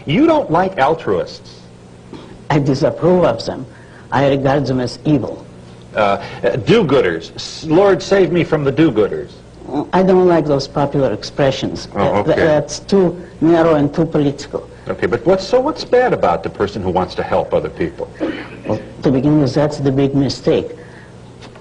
You don't like altruists. I disapprove of them. I regard them as evil. Do-gooders. Lord, save me from the do-gooders. I don't like those popular expressions. Oh, okay. That's too narrow and too political. Okay, but what's bad about the person who wants to help other people? Well, to begin with, that's the big mistake.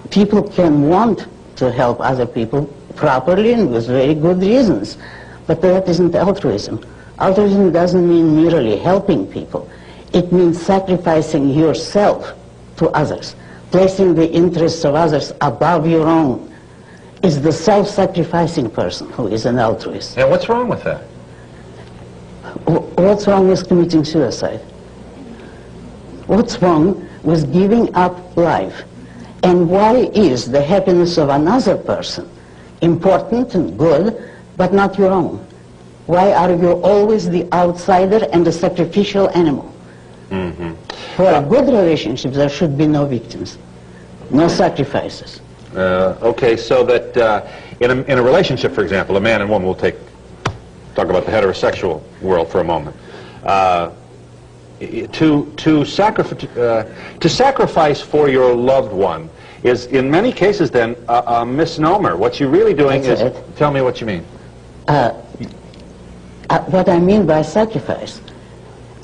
People can want to help other people properly and with very good reasons, but that isn't altruism. Altruism doesn't mean merely helping people. It means sacrificing yourself to others, placing the interests of others above your own. It's the self-sacrificing person who is an altruist. And what's wrong with that? What's wrong with committing suicide? What's wrong with giving up life? And why is the happiness of another person important and good, but not your own? Why are you always the outsider and the sacrificial animal? Mm-hmm. For a good relationship, there should be no victims, no sacrifices. Okay, so that in a relationship, for example, a man and woman, we'll talk about the heterosexual world for a moment. To sacrifice for your loved one is, in many cases, then, a misnomer. What you're really doing That's is... it. Tell me what you mean. What I mean by sacrifice,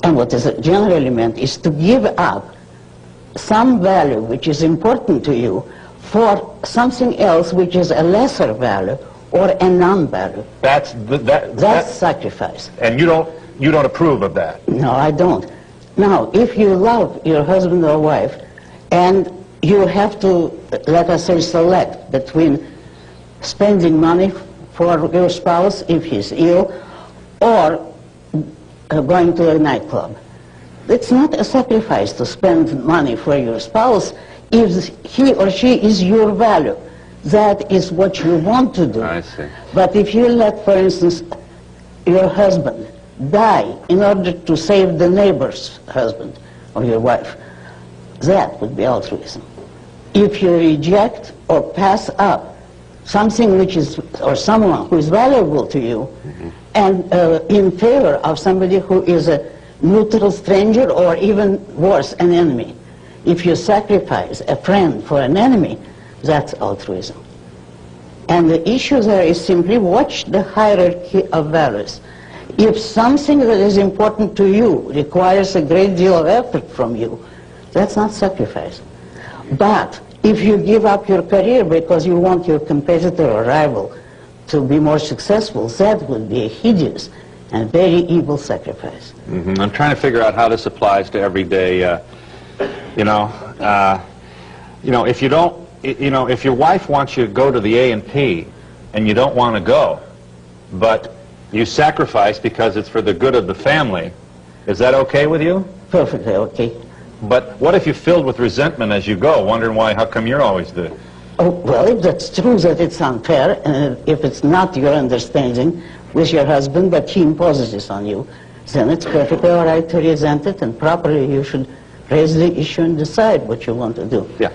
and what is generally meant, is to give up some value which is important to you for something else which is a lesser value or a non-value. That's sacrifice. And you don't approve of that? No, I don't. Now, if you love your husband or wife and you have to, let us say, select between spending money for your spouse if he's ill or going to a nightclub, it's not a sacrifice to spend money for your spouse if he or she is your value. That is what you want to do. I see. But if you let, for instance, your husband die in order to save the neighbor's husband or your wife, that would be altruism. If you reject or pass up something which is, or someone who is valuable to you, mm-hmm. and in favor of somebody who is a neutral stranger or even worse, an enemy, if you sacrifice a friend for an enemy, that's altruism. And the issue there is simply watch the hierarchy of values. If something that is important to you requires a great deal of effort from you, that's not sacrifice. But if you give up your career because you want your competitor or rival to be more successful, that would be a hideous and very evil sacrifice. Mm-hmm. I'm trying to figure out how this applies to everyday, if you don't, if your wife wants you to go to the A&P and you don't want to go, but you sacrifice because it's for the good of the family, is that okay with you? Perfectly okay. But what if you're filled with resentment as you go, wondering why, how come you're always the... Oh, well, if that's true that it's unfair, and if it's not your understanding with your husband, but he imposes this on you, then it's perfectly all right to resent it, and properly you should raise the issue and decide what you want to do. Yeah.